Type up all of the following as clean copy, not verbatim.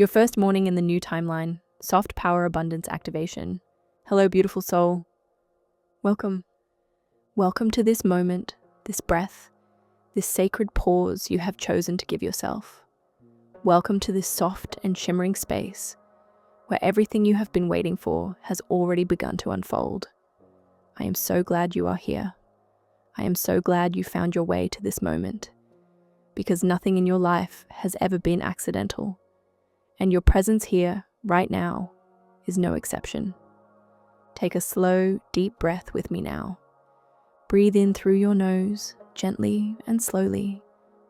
Your first morning in the new timeline, soft power abundance activation. Hello, beautiful soul. Welcome. Welcome to this moment, this breath, this sacred pause you have chosen to give yourself. Welcome to this soft and shimmering space where everything you have been waiting for has already begun to unfold. I am so glad you are here. I am so glad you found your way to this moment, because nothing in your life has ever been accidental. And your presence here, right now, is no exception. Take a slow, deep breath with me now. Breathe in through your nose, gently and slowly,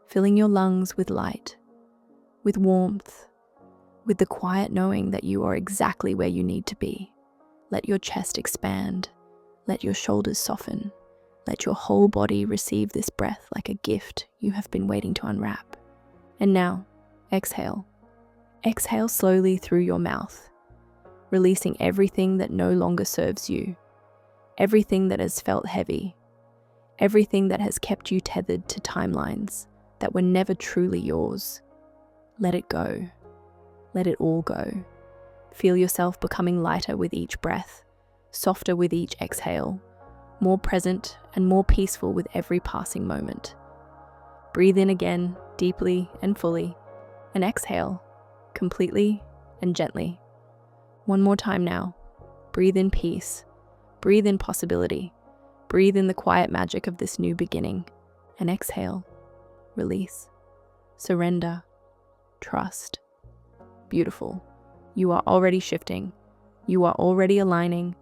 filling your lungs with light, with warmth, with the quiet knowing that you are exactly where you need to be. Let your chest expand. Let your shoulders soften. Let your whole body receive this breath like a gift you have been waiting to unwrap. And now, exhale. Exhale slowly through your mouth, releasing everything that no longer serves you, everything that has felt heavy, everything that has kept you tethered to timelines that were never truly yours. Let it go. Let it all go. Feel yourself becoming lighter with each breath, softer with each exhale, more present and more peaceful with every passing moment. Breathe in again, deeply and fully, and exhale, completely and gently. One more time now. Breathe in peace. Breathe in possibility. Breathe in the quiet magic of this new beginning. And exhale. Release. Surrender. Trust. Beautiful. You are already shifting. You are already aligning.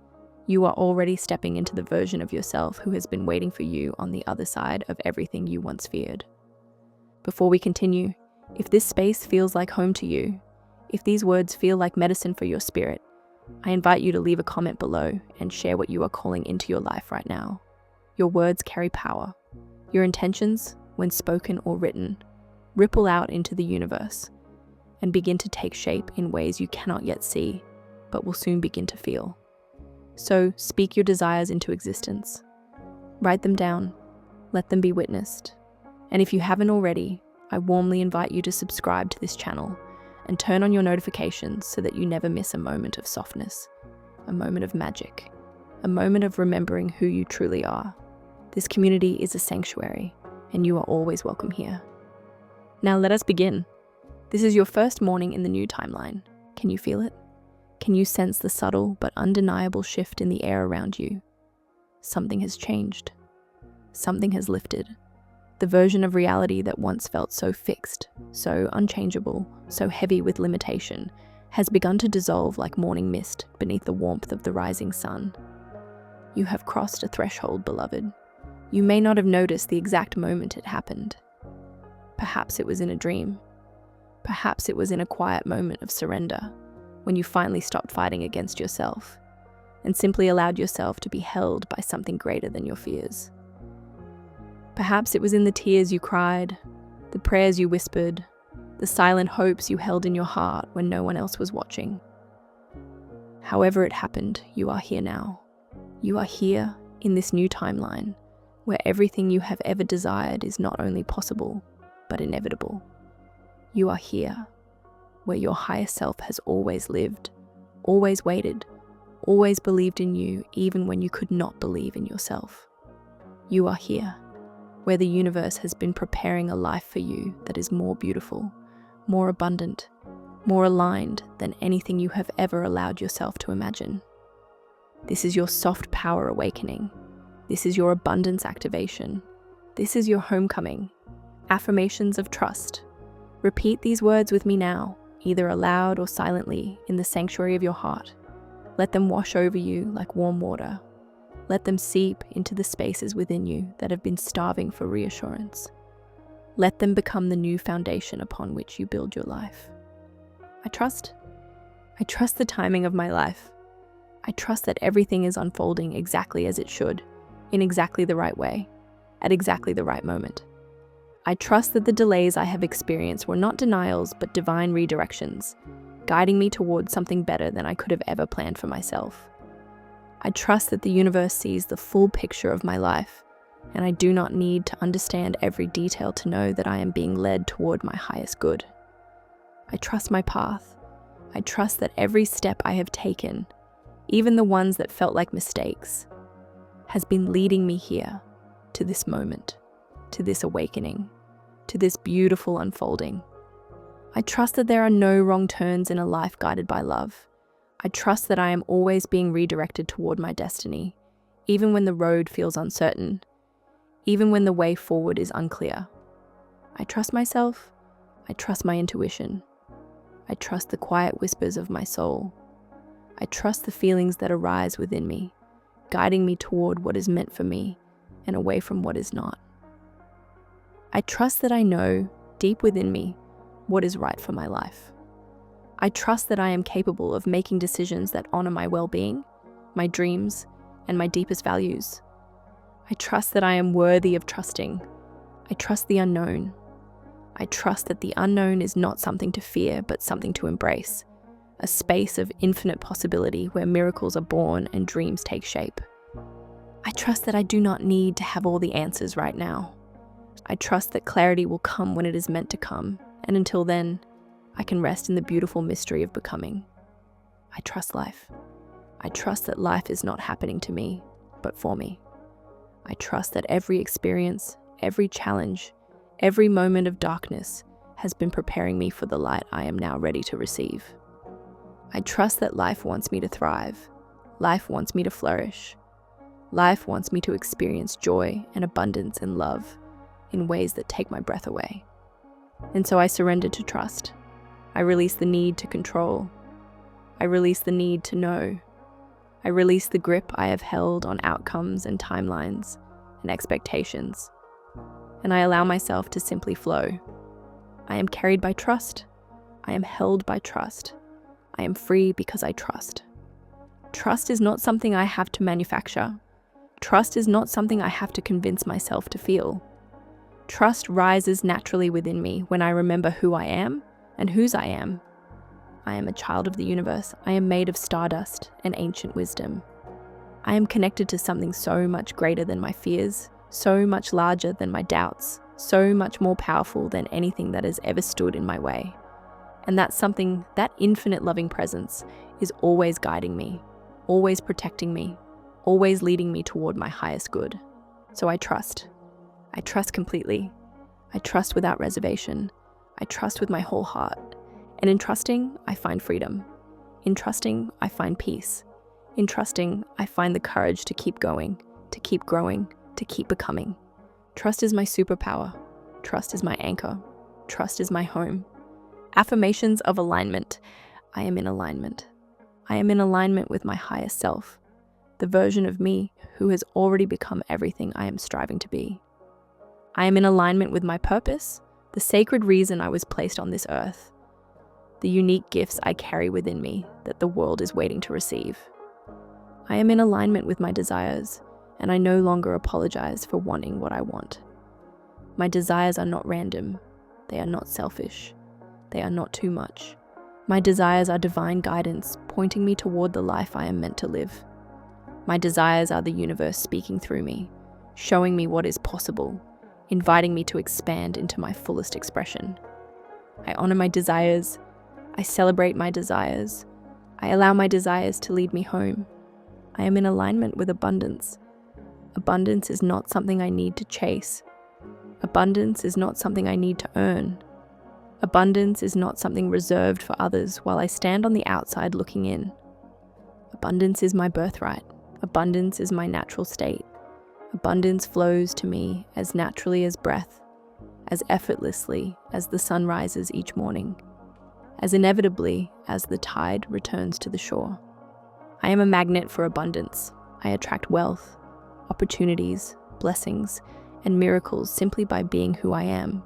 You are already stepping into the version of yourself who has been waiting for you on the other side of everything you once feared. Before we continue, if this space feels like home to you, if these words feel like medicine for your spirit, I invite you to leave a comment below and share what you are calling into your life right now. Your words carry power. Your intentions, when spoken or written, ripple out into the universe and begin to take shape in ways you cannot yet see, but will soon begin to feel. So speak your desires into existence. Write them down. Let them be witnessed. And if you haven't already, I warmly invite you to subscribe to this channel and turn on your notifications so that you never miss a moment of softness, a moment of magic, a moment of remembering who you truly are. This community is a sanctuary, and you are always welcome here. Now let us begin. This is your first morning in the new timeline. Can you feel it? Can you sense the subtle but undeniable shift in the air around you? Something has changed. Something has lifted. The version of reality that once felt so fixed, so unchangeable, so heavy with limitation, has begun to dissolve like morning mist beneath the warmth of the rising sun. You have crossed a threshold, beloved. You may not have noticed the exact moment it happened. Perhaps it was in a dream. Perhaps it was in a quiet moment of surrender, when you finally stopped fighting against yourself and simply allowed yourself to be held by something greater than your fears. Perhaps it was in the tears you cried, the prayers you whispered, the silent hopes you held in your heart when no one else was watching. However it happened, you are here now. You are here in this new timeline, where everything you have ever desired is not only possible, but inevitable. You are here, where your higher self has always lived, always waited, always believed in you even when you could not believe in yourself. You are here, where the universe has been preparing a life for you that is more beautiful, more abundant, more aligned than anything you have ever allowed yourself to imagine. This is your soft power awakening. This is your abundance activation. This is your homecoming. Affirmations of trust. Repeat these words with me now, either aloud or silently in the sanctuary of your heart. Let them wash over you like warm water. Let them seep into the spaces within you that have been starving for reassurance. Let them become the new foundation upon which you build your life. I trust the timing of my life. I trust that everything is unfolding exactly as it should, in exactly the right way, at exactly the right moment. I trust that the delays I have experienced were not denials but divine redirections, guiding me towards something better than I could have ever planned for myself. I trust that the universe sees the full picture of my life, and I do not need to understand every detail to know that I am being led toward my highest good. I trust my path, I trust that every step I have taken, even the ones that felt like mistakes, has been leading me here, to this moment, to this awakening, to this beautiful unfolding. I trust that there are no wrong turns in a life guided by love. I trust that I am always being redirected toward my destiny, even when the road feels uncertain, even when the way forward is unclear. I trust myself. I trust my intuition. I trust the quiet whispers of my soul. I trust the feelings that arise within me, guiding me toward what is meant for me and away from what is not. I trust that I know, deep within me, what is right for my life. I trust that I am capable of making decisions that honor my well-being, my dreams, and my deepest values. I trust that I am worthy of trusting. I trust the unknown. I trust that the unknown is not something to fear, but something to embrace. A space of infinite possibility where miracles are born and dreams take shape. I trust that I do not need to have all the answers right now. I trust that clarity will come when it is meant to come, and until then, I can rest in the beautiful mystery of becoming. I trust life. I trust that life is not happening to me, but for me. I trust that every experience, every challenge, every moment of darkness has been preparing me for the light I am now ready to receive. I trust that life wants me to thrive. Life wants me to flourish. Life wants me to experience joy and abundance and love in ways that take my breath away. And so I surrender to trust. I release the need to control. I release the need to know. I release the grip I have held on outcomes and timelines and expectations. And I allow myself to simply flow. I am carried by trust. I am held by trust. I am free because I trust. Trust is not something I have to manufacture. Trust is not something I have to convince myself to feel. Trust rises naturally within me when I remember who I am and whose I am. I am a child of the universe. I am made of stardust and ancient wisdom. I am connected to something so much greater than my fears, so much larger than my doubts, so much more powerful than anything that has ever stood in my way. And that something, that infinite loving presence, is always guiding me, always protecting me, always leading me toward my highest good. So I trust. I trust completely. I trust without reservation. I trust with my whole heart. And in trusting, I find freedom. In trusting, I find peace. In trusting, I find the courage to keep going, to keep growing, to keep becoming. Trust is my superpower. Trust is my anchor. Trust is my home. Affirmations of alignment. I am in alignment. I am in alignment with my highest self, the version of me who has already become everything I am striving to be. I am in alignment with my purpose, the sacred reason I was placed on this earth, the unique gifts I carry within me that the world is waiting to receive. I am in alignment with my desires, and I no longer apologize for wanting what I want. My desires are not random. They are not selfish. They are not too much. My desires are divine guidance, pointing me toward the life I am meant to live. My desires are the universe speaking through me, showing me what is possible, inviting me to expand into my fullest expression. I honor my desires. I celebrate my desires. I allow my desires to lead me home. I am in alignment with abundance. Abundance is not something I need to chase. Abundance is not something I need to earn. Abundance is not something reserved for others while I stand on the outside looking in. Abundance is my birthright. Abundance is my natural state. Abundance flows to me as naturally as breath, as effortlessly as the sun rises each morning, as inevitably as the tide returns to the shore. I am a magnet for abundance. I attract wealth, opportunities, blessings, and miracles simply by being who I am.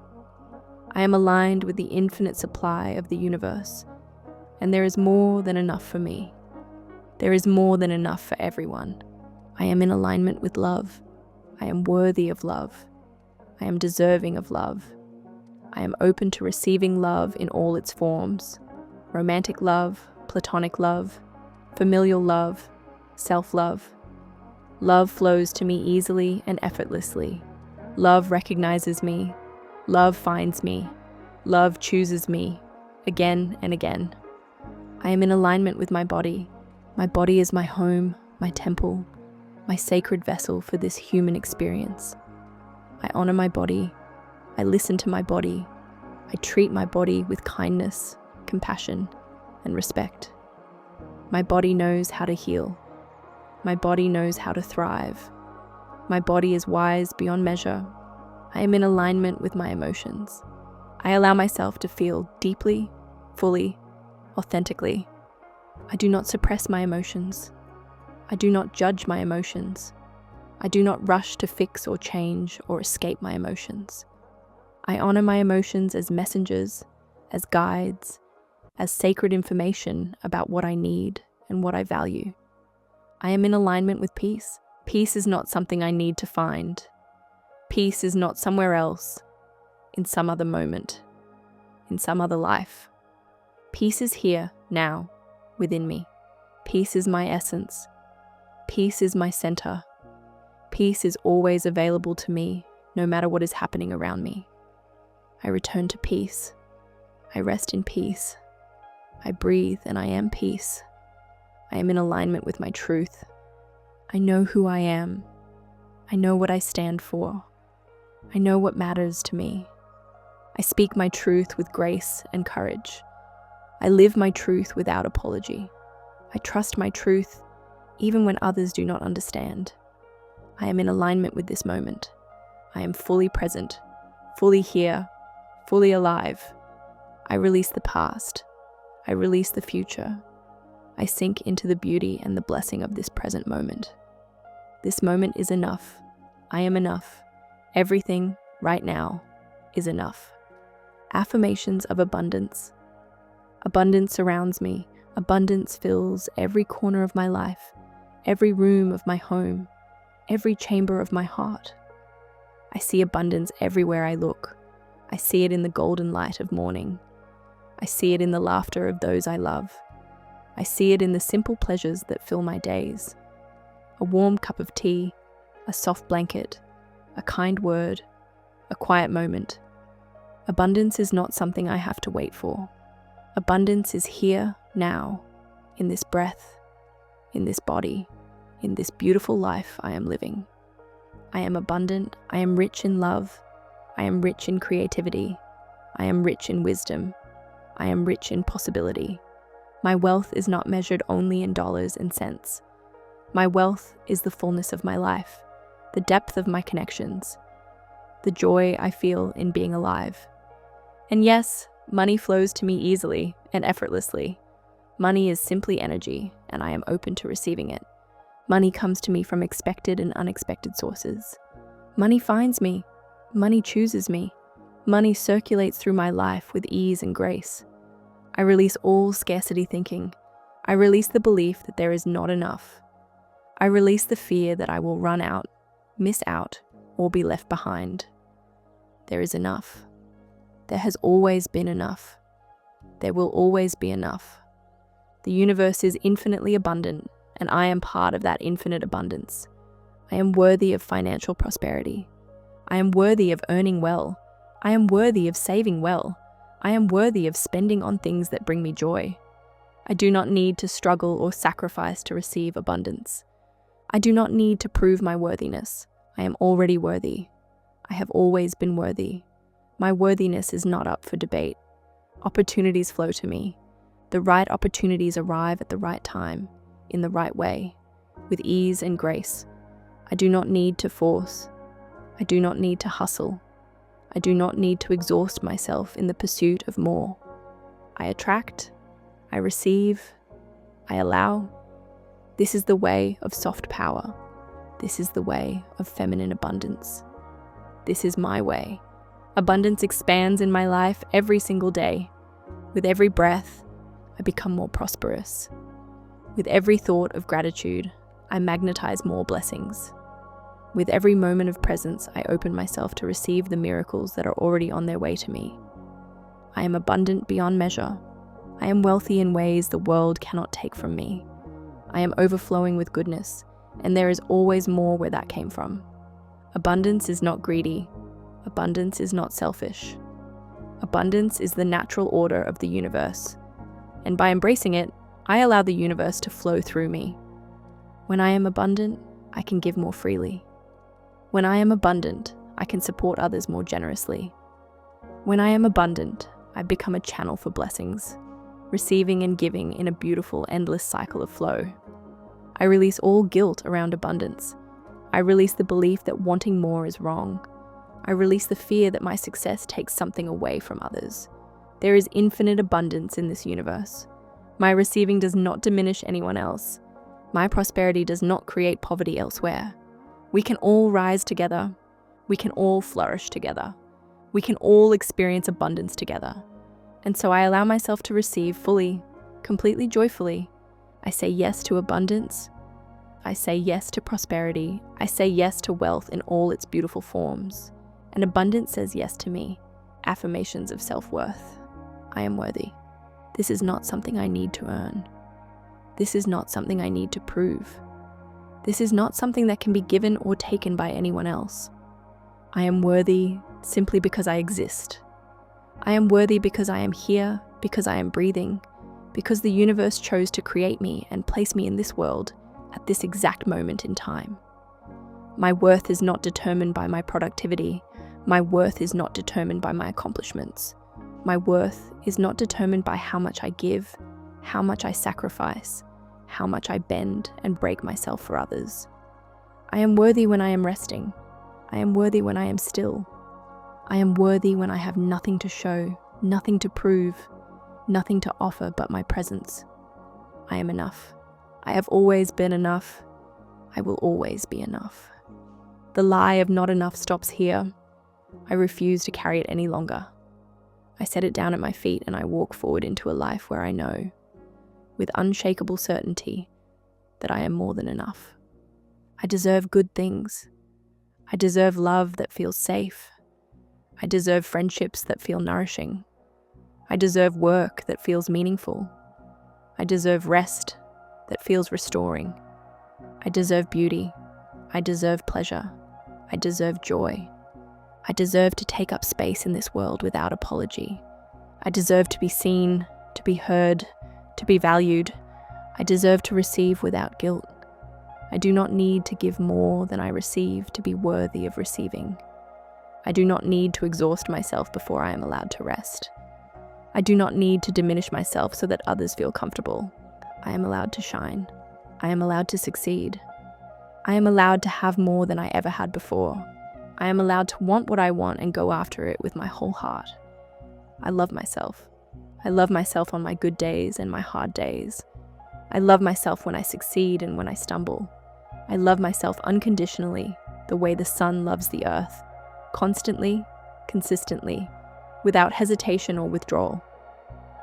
I am aligned with the infinite supply of the universe, and there is more than enough for me. There is more than enough for everyone. I am in alignment with love. I am worthy of love. I am deserving of love. I am open to receiving love in all its forms: romantic love, platonic love, familial love, self-love. Love flows to me easily and effortlessly. Love recognizes me. Love finds me. Love chooses me again and again. I am in alignment with my body. My body is my home, my temple, my sacred vessel for this human experience. I honor my body. I listen to my body. I treat my body with kindness, compassion, and respect. My body knows how to heal. My body knows how to thrive. My body is wise beyond measure. I am in alignment with my emotions. I allow myself to feel deeply, fully, authentically. I do not suppress my emotions. I do not judge my emotions. I do not rush to fix or change or escape my emotions. I honor my emotions as messengers, as guides, as sacred information about what I need and what I value. I am in alignment with peace. Peace is not something I need to find. Peace is not somewhere else, in some other moment, in some other life. Peace is here, now, within me. Peace is my essence. Peace is my center. Peace is always available to me, no matter what is happening around me. I return to peace. I rest in peace. I breathe and I am peace. I am in alignment with my truth. I know who I am. I know what I stand for. I know what matters to me. I speak my truth with grace and courage. I live my truth without apology. I trust my truth even when others do not understand. I am in alignment with this moment. I am fully present, fully here, fully alive. I release the past. I release the future. I sink into the beauty and the blessing of this present moment. This moment is enough. I am enough. Everything, right now, is enough. Affirmations of abundance. Abundance surrounds me. Abundance fills every corner of my life, every room of my home, every chamber of my heart. I see abundance everywhere I look. I see it in the golden light of morning. I see it in the laughter of those I love. I see it in the simple pleasures that fill my days. A warm cup of tea, a soft blanket, a kind word, a quiet moment. Abundance is not something I have to wait for. Abundance is here, now, in this breath, in this body, in this beautiful life I am living. I am abundant. I am rich in love. I am rich in creativity. I am rich in wisdom. I am rich in possibility. My wealth is not measured only in dollars and cents. My wealth is the fullness of my life, the depth of my connections, the joy I feel in being alive. And yes, money flows to me easily and effortlessly. Money is simply energy, and I am open to receiving it. Money comes to me from expected and unexpected sources. Money finds me. Money chooses me. Money circulates through my life with ease and grace. I release all scarcity thinking. I release the belief that there is not enough. I release the fear that I will run out, miss out, or be left behind. There is enough. There has always been enough. There will always be enough. The universe is infinitely abundant, and I am part of that infinite abundance. I am worthy of financial prosperity. I am worthy of earning well. I am worthy of saving well. I am worthy of spending on things that bring me joy. I do not need to struggle or sacrifice to receive abundance. I do not need to prove my worthiness. I am already worthy. I have always been worthy. My worthiness is not up for debate. Opportunities flow to me. The right opportunities arrive at the right time, in the right way, with ease and grace. I do not need to force. I do not need to hustle. I do not need to exhaust myself in the pursuit of more. I attract. I receive. I allow. This is the way of soft power. This is the way of feminine abundance. This is my way. Abundance expands in my life every single day. With every breath, I become more prosperous. With every thought of gratitude, I magnetize more blessings. With every moment of presence, I open myself to receive the miracles that are already on their way to me. I am abundant beyond measure. I am wealthy in ways the world cannot take from me. I am overflowing with goodness, and there is always more where that came from. Abundance is not greedy. Abundance is not selfish. Abundance is the natural order of the universe. And by embracing it, I allow the universe to flow through me. When I am abundant, I can give more freely. When I am abundant, I can support others more generously. When I am abundant, I become a channel for blessings, receiving and giving in a beautiful, endless cycle of flow. I release all guilt around abundance. I release the belief that wanting more is wrong. I release the fear that my success takes something away from others. There is infinite abundance in this universe. My receiving does not diminish anyone else. My prosperity does not create poverty elsewhere. We can all rise together. We can all flourish together. We can all experience abundance together. And so I allow myself to receive fully, completely joyfully. I say yes to abundance. I say yes to prosperity. I say yes to wealth in all its beautiful forms. And abundance says yes to me. Affirmations of self-worth. I am worthy. This is not something I need to earn. This is not something I need to prove. This is not something that can be given or taken by anyone else. I am worthy simply because I exist. I am worthy because I am here, because I am breathing, because the universe chose to create me and place me in this world at this exact moment in time. My worth is not determined by my productivity. My worth is not determined by my accomplishments. My worth is not determined by how much I give, how much I sacrifice, how much I bend and break myself for others. I am worthy when I am resting. I am worthy when I am still. I am worthy when I have nothing to show, nothing to prove, nothing to offer but my presence. I am enough. I have always been enough. I will always be enough. The lie of not enough stops here. I refuse to carry it any longer. I set it down at my feet and I walk forward into a life where I know, with unshakable certainty, that I am more than enough. I deserve good things. I deserve love that feels safe. I deserve friendships that feel nourishing. I deserve work that feels meaningful. I deserve rest that feels restoring. I deserve beauty. I deserve pleasure. I deserve joy. I deserve to take up space in this world without apology. I deserve to be seen, to be heard, to be valued. I deserve to receive without guilt. I do not need to give more than I receive to be worthy of receiving. I do not need to exhaust myself before I am allowed to rest. I do not need to diminish myself so that others feel comfortable. I am allowed to shine. I am allowed to succeed. I am allowed to have more than I ever had before. I am allowed to want what I want and go after it with my whole heart. I love myself. I love myself on my good days and my hard days. I love myself when I succeed and when I stumble. I love myself unconditionally, the way the sun loves the earth, constantly, consistently, without hesitation or withdrawal.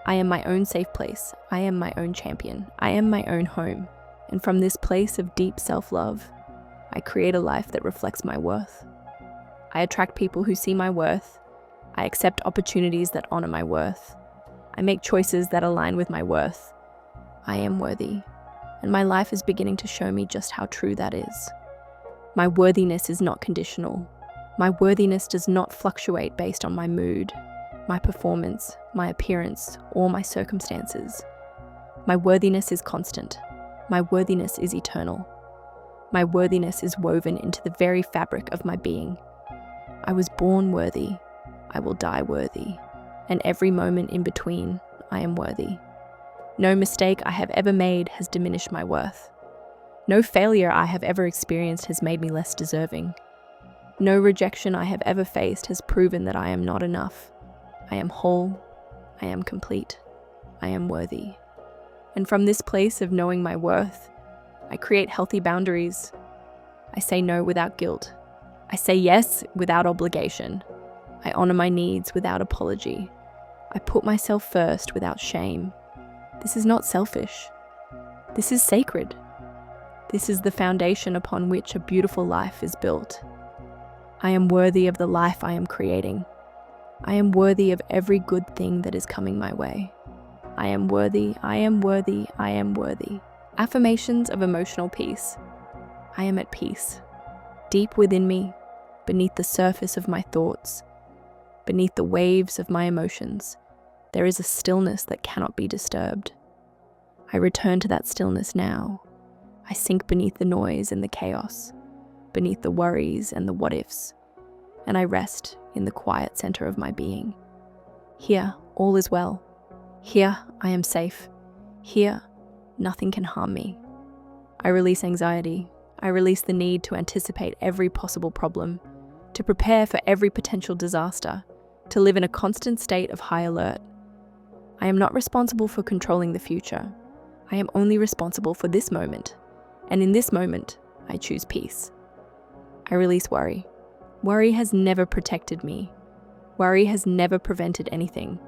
I am my own safe place. I am my own champion. I am my own home. And from this place of deep self-love, I create a life that reflects my worth. I attract people who see my worth. I accept opportunities that honor my worth. I make choices that align with my worth. I am worthy, and my life is beginning to show me just how true that is. My worthiness is not conditional. My worthiness does not fluctuate based on my mood, my performance, my appearance, or my circumstances. My worthiness is constant. My worthiness is eternal. My worthiness is woven into the very fabric of my being. I was born worthy. I will die worthy. And every moment in between, I am worthy. No mistake I have ever made has diminished my worth. No failure I have ever experienced has made me less deserving. No rejection I have ever faced has proven that I am not enough. I am whole. I am complete. I am worthy. And from this place of knowing my worth, I create healthy boundaries. I say no without guilt. I say yes without obligation. I honor my needs without apology. I put myself first without shame. This is not selfish. This is sacred. This is the foundation upon which a beautiful life is built. I am worthy of the life I am creating. I am worthy of every good thing that is coming my way. I am worthy, I am worthy, I am worthy. Affirmations of emotional peace. I am at peace. Deep within me, beneath the surface of my thoughts, beneath the waves of my emotions, There is a stillness that cannot be disturbed. I return to that stillness now. I sink beneath the noise and the chaos, beneath the worries and the what-ifs, and I rest in the quiet center of my being. Here, all is well. Here, I am safe. Here, nothing can harm me. I release anxiety. I release the need to anticipate every possible problem, to prepare for every potential disaster, to live in a constant state of high alert. I am not responsible for controlling the future. I am only responsible for this moment, and in this moment, I choose peace. I release worry. Worry has never protected me. Worry has never prevented anything.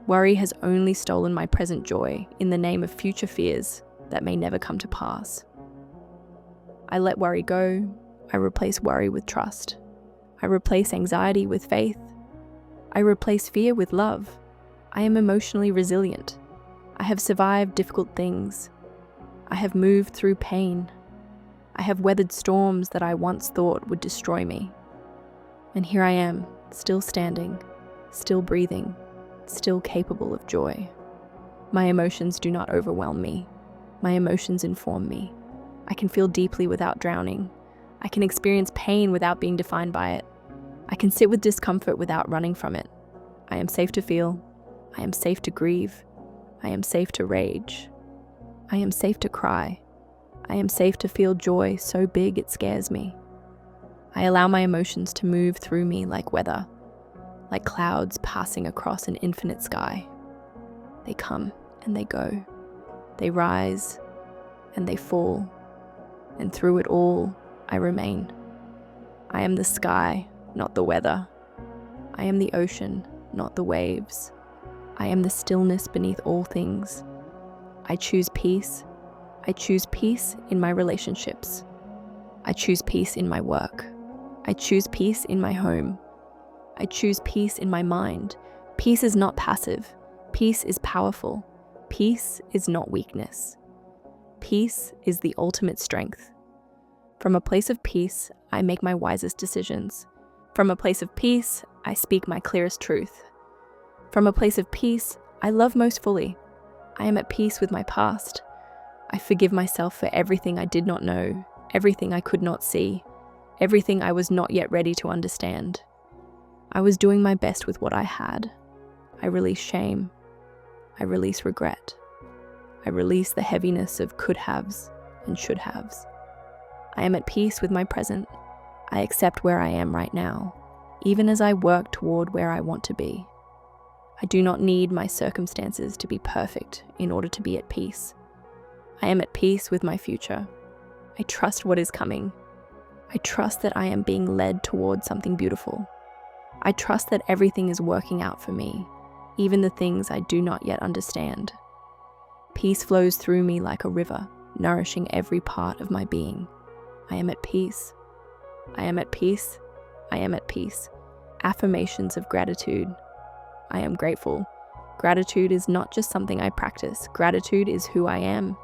Worry has only stolen my present joy in the name of future fears that may never come to pass. I let worry go. I replace worry with trust. I replace anxiety with faith. I replace fear with love. I am emotionally resilient. I have survived difficult things. I have moved through pain. I have weathered storms that I once thought would destroy me. And here I am, still standing, still breathing, still capable of joy. My emotions do not overwhelm me. My emotions inform me. I can feel deeply without drowning. I can experience pain without being defined by it. I can sit with discomfort without running from it. I am safe to feel. I am safe to grieve. I am safe to rage. I am safe to cry. I am safe to feel joy so big it scares me. I allow my emotions to move through me like weather, like clouds passing across an infinite sky. They come and they go. They rise and they fall. And through it all, I remain. I am the sky, not the weather. I am the ocean, not the waves. I am the stillness beneath all things. I choose peace. I choose peace in my relationships. I choose peace in my work. I choose peace in my home. I choose peace in my mind. Peace is not passive. Peace is powerful. Peace is not weakness. Peace is the ultimate strength. From a place of peace, I make my wisest decisions. From a place of peace, I speak my clearest truth. From a place of peace, I love most fully. I am at peace with my past. I forgive myself for everything I did not know, everything I could not see, everything I was not yet ready to understand. I was doing my best with what I had. I release shame. I release regret. I release the heaviness of could-haves and should-haves. I am at peace with my present. I accept where I am right now, even as I work toward where I want to be. I do not need my circumstances to be perfect in order to be at peace. I am at peace with my future. I trust what is coming. I trust that I am being led toward something beautiful. I trust that everything is working out for me, even the things I do not yet understand. Peace flows through me like a river, nourishing every part of my being. I am at peace. I am at peace. I am at peace. Affirmations of gratitude. I am grateful. Gratitude is not just something I practice. Gratitude is who I am.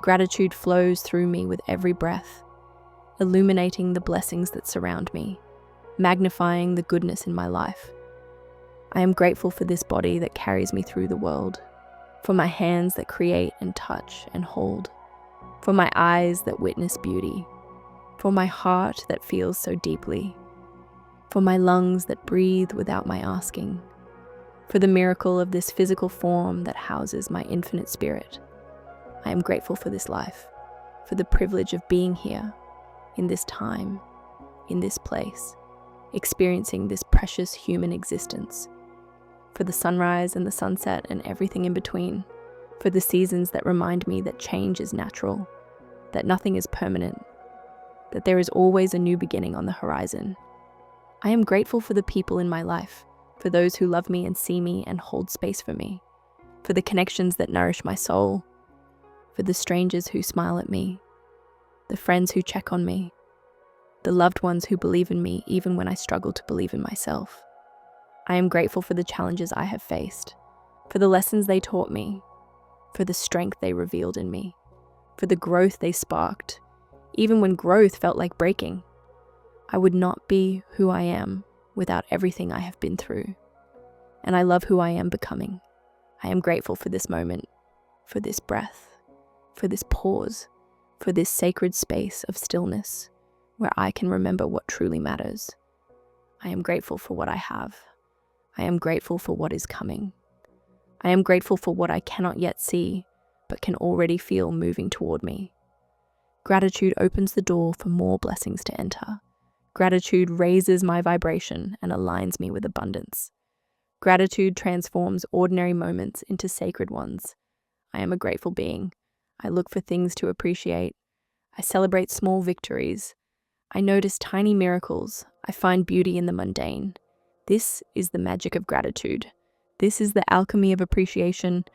Gratitude flows through me with every breath, illuminating the blessings that surround me, magnifying the goodness in my life. I am grateful for this body that carries me through the world, for my hands that create and touch and hold, for my eyes that witness beauty, for my heart that feels so deeply, for my lungs that breathe without my asking, for the miracle of this physical form that houses my infinite spirit. I am grateful for this life, for the privilege of being here, in this time, in this place, experiencing this precious human existence, for the sunrise and the sunset and everything in between, for the seasons that remind me that change is natural, that nothing is permanent, that there is always a new beginning on the horizon. I am grateful for the people in my life, for those who love me and see me and hold space for me, for the connections that nourish my soul, for the strangers who smile at me, the friends who check on me, the loved ones who believe in me even when I struggle to believe in myself. I am grateful for the challenges I have faced, for the lessons they taught me, for the strength they revealed in me, for the growth they sparked, even when growth felt like breaking. I would not be who I am without everything I have been through, and I love who I am becoming. I am grateful for this moment, for this breath, for this pause, for this sacred space of stillness where I can remember what truly matters. I am grateful for what I have. I am grateful for what is coming. I am grateful for what I cannot yet see, but can already feel moving toward me. Gratitude opens the door for more blessings to enter. Gratitude raises my vibration and aligns me with abundance. Gratitude transforms ordinary moments into sacred ones. I am a grateful being. I look for things to appreciate. I celebrate small victories. I notice tiny miracles. I find beauty in the mundane. This is the magic of gratitude. This is the alchemy of appreciation.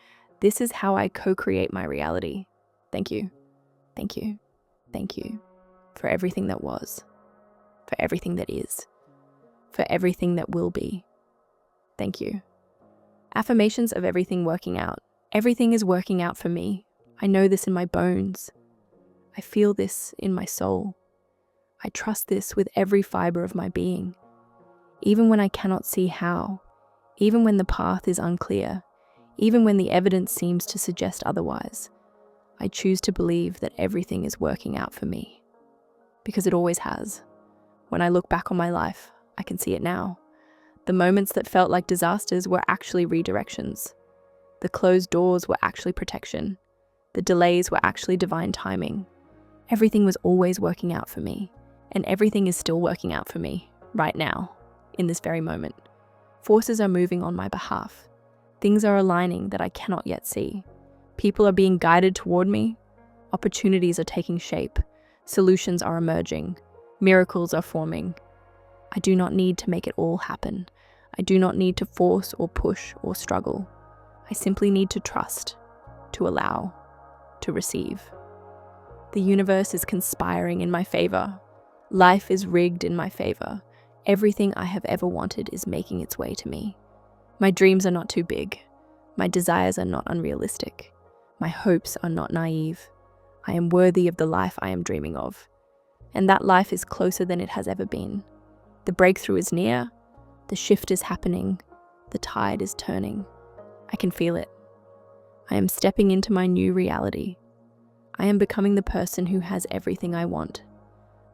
This is how I co-create my reality. Thank you. Thank you. Thank you for everything that was, for everything that is, for everything that will be. Thank you. Affirmations of everything working out. Everything is working out for me. I know this in my bones. I feel this in my soul. I trust this with every fiber of my being. Even when I cannot see how, even when the path is unclear, even when the evidence seems to suggest otherwise, I choose to believe that everything is working out for me. Because it always has. When I look back on my life, I can see it now. The moments that felt like disasters were actually redirections. The closed doors were actually protection. The delays were actually divine timing. Everything was always working out for me, and everything is still working out for me, right now, in this very moment. Forces are moving on my behalf. Things are aligning that I cannot yet see. People are being guided toward me. Opportunities are taking shape. Solutions are emerging. Miracles are forming. I do not need to make it all happen. I do not need to force or push or struggle. I simply need to trust, to allow, to receive. The universe is conspiring in my favor. Life is rigged in my favor. Everything I have ever wanted is making its way to me. My dreams are not too big. My desires are not unrealistic. My hopes are not naive. I am worthy of the life I am dreaming of. And that life is closer than it has ever been. The breakthrough is near. The shift is happening. The tide is turning. I can feel it. I am stepping into my new reality. I am becoming the person who has everything I want.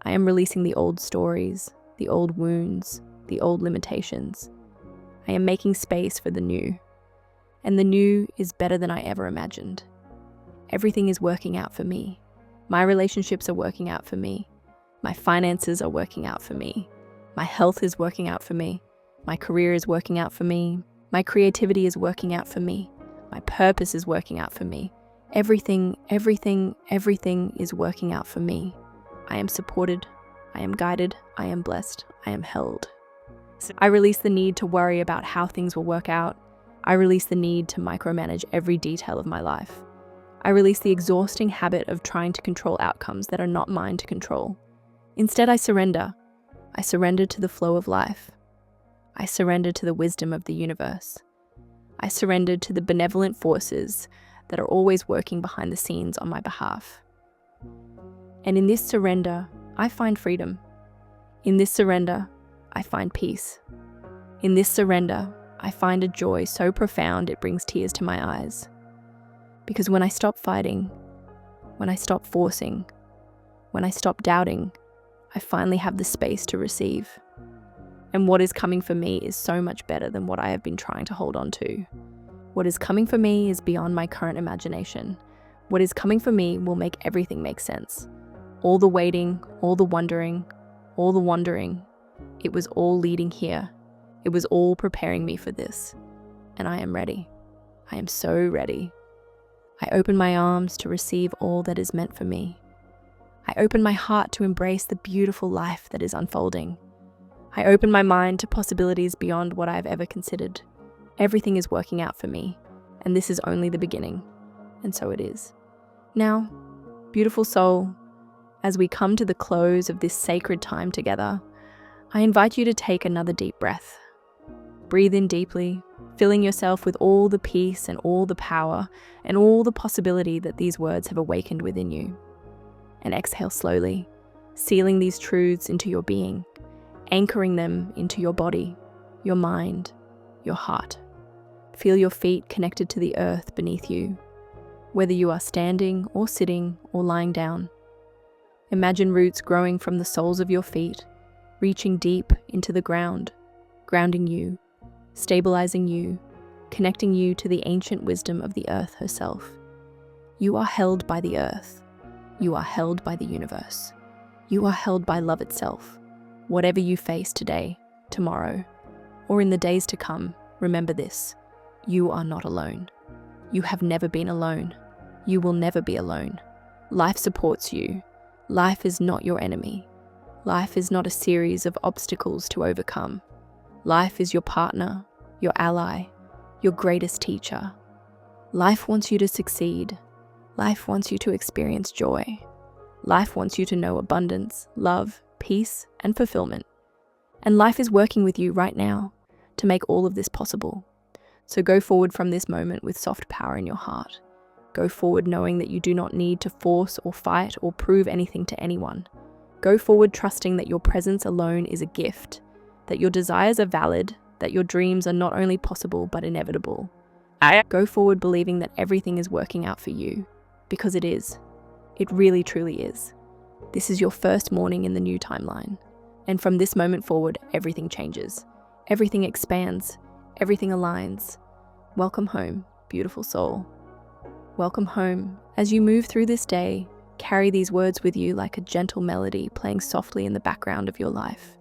I am releasing the old stories, the old wounds, the old limitations. I am making space for the new. And the new is better than I ever imagined. Everything is working out for me. My relationships are working out for me. My finances are working out for me. My health is working out for me. My career is working out for me. My creativity is working out for me. My purpose is working out for me. Everything is working out for me. I am supported. I am guided. I am blessed. I am held. I release the need to worry about how things will work out. I release the need to micromanage every detail of my life. I release the exhausting habit of trying to control outcomes that are not mine to control. Instead, I surrender. I surrender to the flow of life. I surrender to the wisdom of the universe. I surrender to the benevolent forces that are always working behind the scenes on my behalf. And in this surrender, I find freedom. In this surrender, I find peace. In this surrender, I find a joy so profound it brings tears to my eyes. Because when I stop fighting, when I stop forcing, when I stop doubting, I finally have the space to receive. And what is coming for me is so much better than what I have been trying to hold on to. What is coming for me is beyond my current imagination. What is coming for me will make everything make sense. All the waiting, all the wondering, all the wandering, it was all leading here. It was all preparing me for this. And I am ready. I am so ready. I open my arms to receive all that is meant for me. I open my heart to embrace the beautiful life that is unfolding. I open my mind to possibilities beyond what I have ever considered. Everything is working out for me, and this is only the beginning. And so it is. Now, beautiful soul, as we come to the close of this sacred time together, I invite you to take another deep breath. Breathe in deeply, filling yourself with all the peace and all the power and all the possibility that these words have awakened within you. And exhale slowly, sealing these truths into your being, anchoring them into your body, your mind, your heart. Feel your feet connected to the earth beneath you, whether you are standing or sitting or lying down. Imagine roots growing from the soles of your feet, reaching deep into the ground, grounding you, stabilizing you, connecting you to the ancient wisdom of the earth herself. You are held by the earth. You are held by the universe. You are held by love itself. Whatever you face today, tomorrow, or in the days to come, remember this: you are not alone. You have never been alone. You will never be alone. Life supports you. Life is not your enemy. Life is not a series of obstacles to overcome. Life is your partner, your ally, your greatest teacher. Life wants you to succeed. Life wants you to experience joy. Life wants you to know abundance, love, peace, and fulfillment. And life is working with you right now to make all of this possible. So go forward from this moment with soft power in your heart. Go forward knowing that you do not need to force or fight or prove anything to anyone. Go forward trusting that your presence alone is a gift, that your desires are valid, that your dreams are not only possible but inevitable. Go forward believing that everything is working out for you, because it is. It really truly is. This is your first morning in the new timeline. And from this moment forward, everything changes. Everything expands. Everything aligns. Welcome home, beautiful soul. Welcome home. As you move through this day, carry these words with you like a gentle melody playing softly in the background of your life.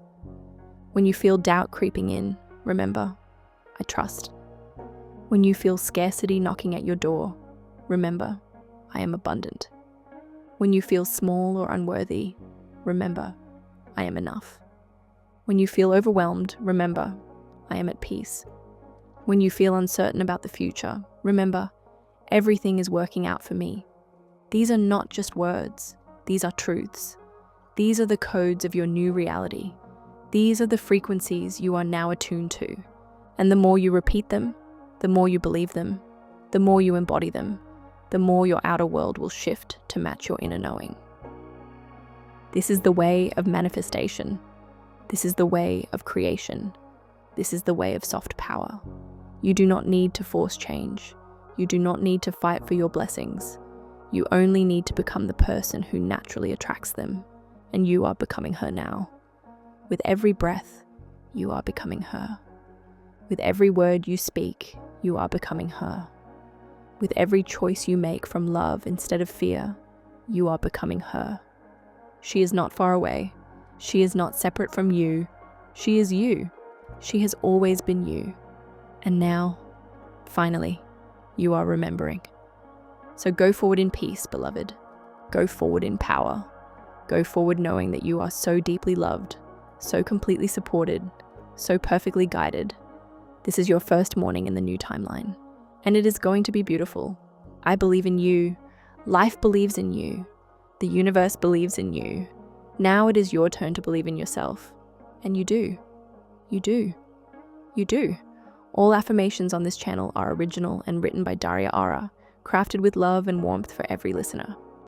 When you feel doubt creeping in, remember, I trust. When you feel scarcity knocking at your door, remember, I am abundant. When you feel small or unworthy, remember, I am enough. When you feel overwhelmed, remember, I am at peace. When you feel uncertain about the future, remember, everything is working out for me. These are not just words, these are truths. These are the codes of your new reality. These are the frequencies you are now attuned to. And the more you repeat them, the more you believe them, the more you embody them, the more your outer world will shift to match your inner knowing. This is the way of manifestation. This is the way of creation. This is the way of soft power. You do not need to force change. You do not need to fight for your blessings. You only need to become the person who naturally attracts them, and you are becoming her now. With every breath, you are becoming her. With every word you speak, you are becoming her. With every choice you make from love instead of fear, you are becoming her. She is not far away. She is not separate from you. She is you. She has always been you. And now, finally, you are remembering. So go forward in peace, beloved. Go forward in power. Go forward knowing that you are so deeply loved, so completely supported, so perfectly guided. This is your first morning in the new timeline, and it is going to be beautiful. I believe in you. Life believes in you. The universe believes in you. Now it is your turn to believe in yourself. And you do. You do. You do. All affirmations on this channel are original and written by Daria, crafted with love and warmth for every listener.